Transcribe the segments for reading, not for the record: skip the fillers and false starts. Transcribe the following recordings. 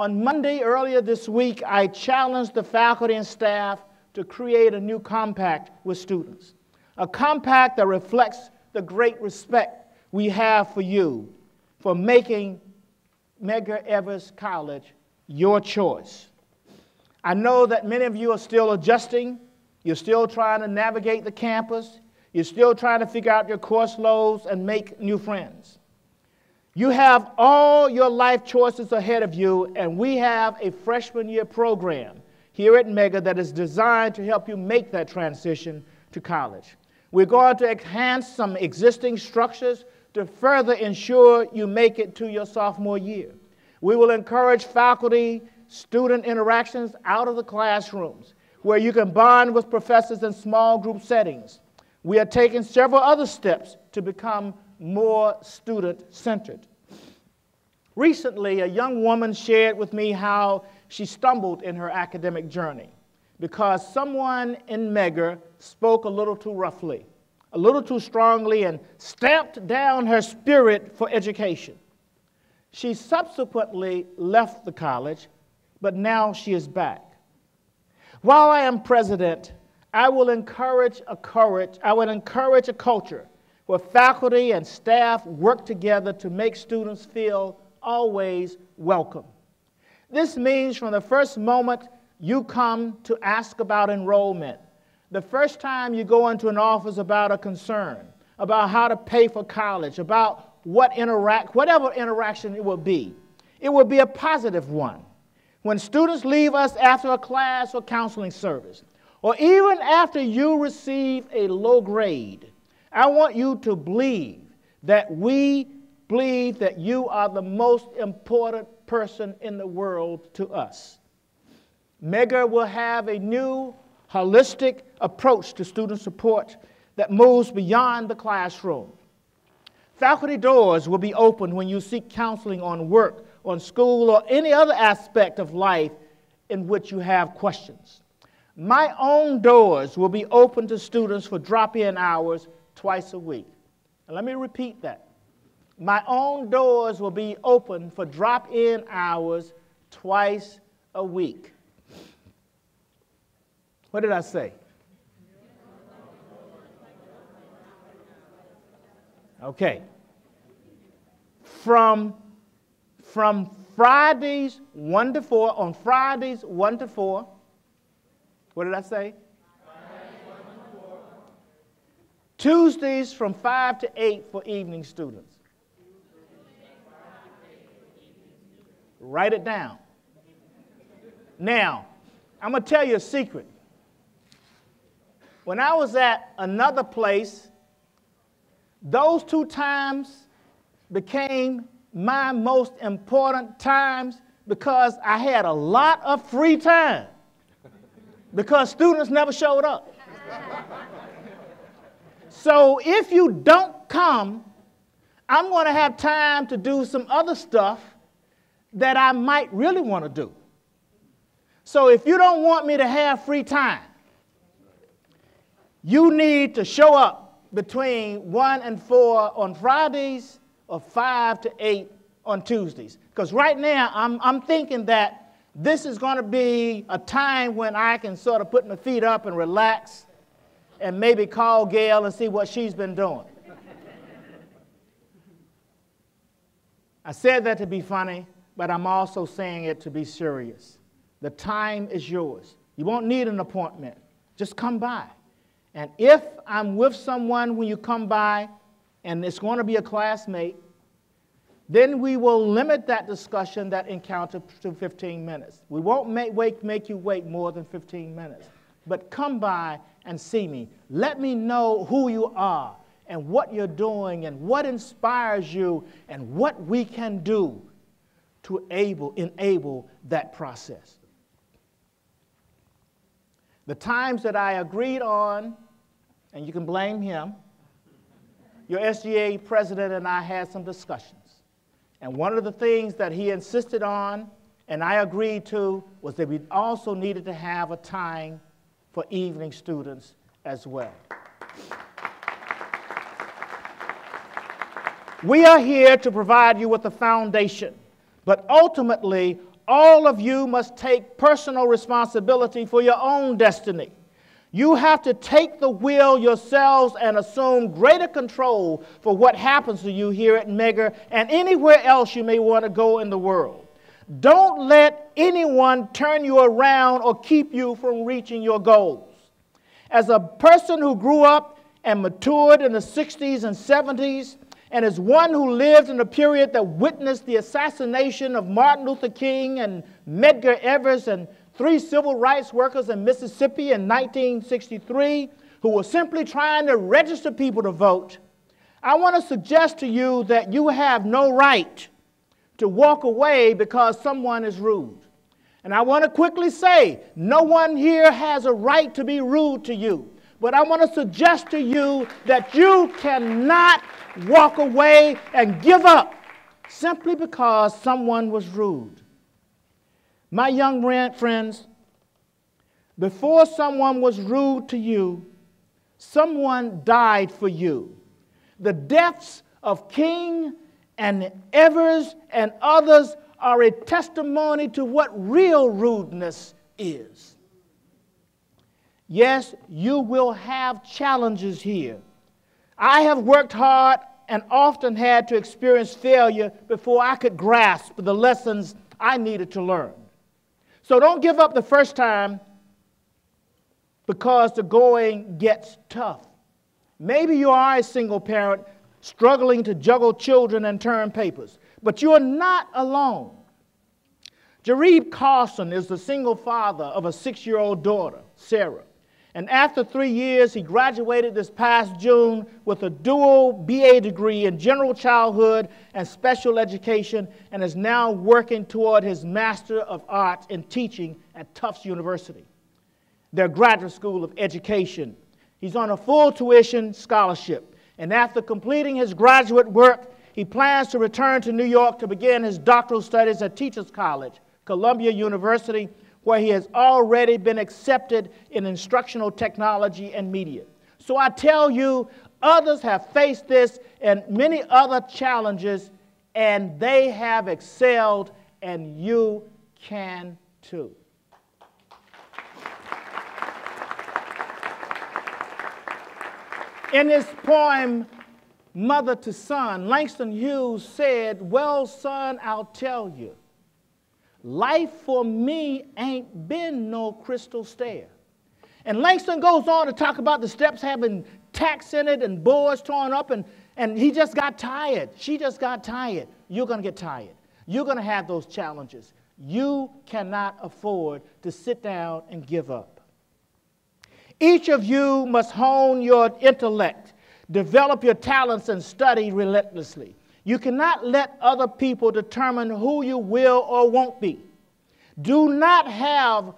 On Monday earlier this week, I challenged the faculty and staff to create a new compact with students, a compact that reflects the great respect we have for you for making Medgar Evers College your choice. I know that many of you are still adjusting. You're still trying to navigate the campus. You're still trying to figure out your course loads and make new friends. You have all your life choices ahead of you, and we have a freshman year program here at Medgar that is designed to help you make that transition to college. We're going to enhance some existing structures to further ensure you make it to your sophomore year. We will encourage faculty-student interactions out of the classrooms, where you can bond with professors in small group settings. We are taking several other steps to become more student-centered. Recently, a young woman shared with me how she stumbled in her academic journey because someone in Medgar spoke a little too roughly, a little too strongly, and stamped down her spirit for education. She subsequently left the college, but now she is back. While I am president, I will encourage a culture where faculty and staff work together to make students feel always welcome. This means from the first moment you come to ask about enrollment, the first time you go into an office about a concern, about how to pay for college, about whatever interaction it will be a positive one. When students leave us after a class or counseling service, or even after you receive a low grade, I want you to believe that we believe that you are the most important person in the world to us. Medgar will have a new, holistic approach to student support that moves beyond the classroom. Faculty doors will be open when you seek counseling on work, on school, or any other aspect of life in which you have questions. My own doors will be open to students for drop-in hours twice a week. And let me repeat that. My own doors will be open for drop-in hours twice a week. What did I say? Okay. From Fridays 1 to 4, on Fridays 1 to 4, what did I say? Tuesdays from 5 to 8 for evening students. Write it down. Now, I'm going to tell you a secret. When I was at another place, those 2 times became my most important times because I had a lot of free time because students never showed up. So if you don't come, I'm going to have time to do some other stuff that I might really want to do. So if you don't want me to have free time, you need to show up between 1 and 4 on Fridays or 5 to 8 on Tuesdays. Because right now I'm thinking that this is going to be a time when I can sort of put my feet up and relax and maybe call Gail and see what she's been doing. I said that to be funny, but I'm also saying it to be serious. The time is yours. You won't need an appointment. Just come by. And if I'm with someone when you come by, and it's going to be a classmate, then we will limit that discussion, that encounter, to 15 minutes. We won't make you wait more than 15 minutes. But come by and see me. Let me know who you are and what you're doing and what inspires you and what we can do to enable that process. The times that I agreed on, and you can blame him, your SGA president and I had some discussions. And one of the things that he insisted on, and I agreed to, was that we also needed to have a time for evening students as well. We are here to provide you with a foundation, but ultimately, all of you must take personal responsibility for your own destiny. You have to take the wheel yourselves and assume greater control for what happens to you here at Mega and anywhere else you may want to go in the world. Don't let anyone turn you around or keep you from reaching your goals. As a person who grew up and matured in the 60s and 70s, and as one who lived in a period that witnessed the assassination of Martin Luther King and Medgar Evers and 3 civil rights workers in Mississippi in 1963 who were simply trying to register people to vote, I want to suggest to you that you have no right to walk away because someone is rude. And I want to quickly say, no one here has a right to be rude to you. But I want to suggest to you that you cannot walk away and give up simply because someone was rude. My young friends, before someone was rude to you, someone died for you. The deaths of King and Evers and others are a testimony to what real rudeness is. Yes, you will have challenges here. I have worked hard and often had to experience failure before I could grasp the lessons I needed to learn. So don't give up the first time because the going gets tough. Maybe you are a single parent struggling to juggle children and term papers, but you are not alone. Jareeb Carson is the single father of a 6-year-old daughter, Sarah. And after 3 years, he graduated this past June with a dual BA degree in general childhood and special education and is now working toward his Master of Arts in teaching at Tufts University, their graduate school of education. He's on a full tuition scholarship. And after completing his graduate work, he plans to return to New York to begin his doctoral studies at Teachers College, Columbia University, where he has already been accepted in instructional technology and media. So I tell you, others have faced this and many other challenges, and they have excelled, and you can too. In his poem, Mother to Son, Langston Hughes said, "Well, son, I'll tell you, life for me ain't been no crystal stair." And Langston goes on to talk about the steps having tacks in it and boards torn up, and he just got tired. She just got tired. You're going to get tired. You're going to have those challenges. You cannot afford to sit down and give up. Each of you must hone your intellect, develop your talents, and study relentlessly. You cannot let other people determine who you will or won't be. Do not have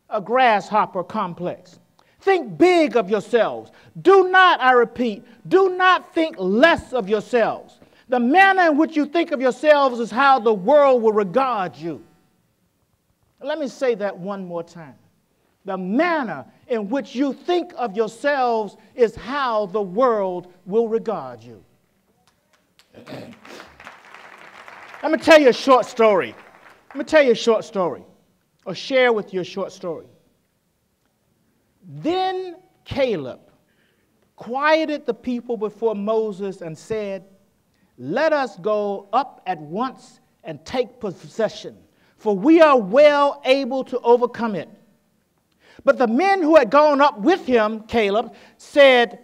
a grasshopper complex. Think big of yourselves. Do not, I repeat, do not think less of yourselves. The manner in which you think of yourselves is how the world will regard you. Let me say that one more time. The manner in which you think of yourselves is how the world will regard you. Let me tell you a short story. Or share with you a short story. Then Caleb quieted the people before Moses and said, "Let us go up at once and take possession, for we are well able to overcome it." But the men who had gone up with him, Caleb, said,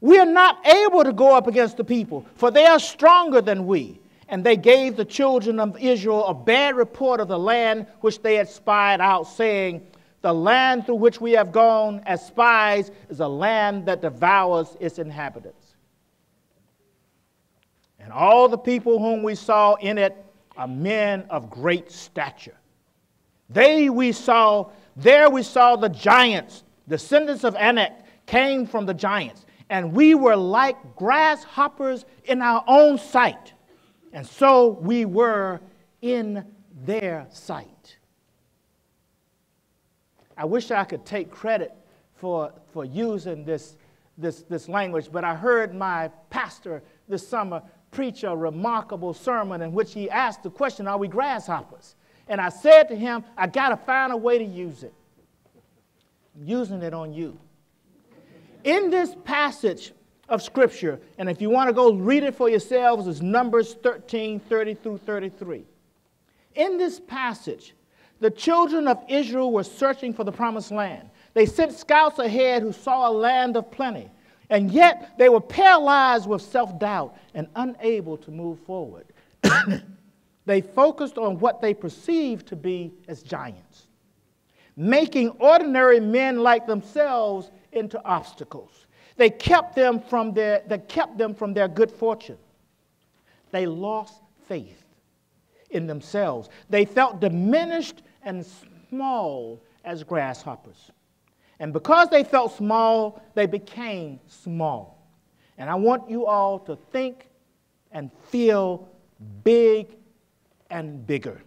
"We are not able to go up against the people, for they are stronger than we." And they gave the children of Israel a bad report of the land which they had spied out, saying, "The land through which we have gone as spies is a land that devours its inhabitants. And all the people whom we saw in it are men of great stature. There we saw the giants, descendants of Anak came from the giants, and we were like grasshoppers in our own sight, and so we were in their sight." I wish I could take credit for using this language, but I heard my pastor this summer preach a remarkable sermon in which he asked the question, are we grasshoppers? And I said to him, I got to find a way to use it. I'm using it on you. In this passage of Scripture, and if you want to go read it for yourselves, it's Numbers 13, 30 through 33. In this passage, the children of Israel were searching for the promised land. They sent scouts ahead who saw a land of plenty, and yet they were paralyzed with self-doubt and unable to move forward. They focused on what they perceived to be as giants, making ordinary men like themselves into obstacles. They kept them from their good fortune. They lost faith in themselves. They felt diminished and small as grasshoppers. And because they felt small, they became small. And I want you all to think and feel big and bigger.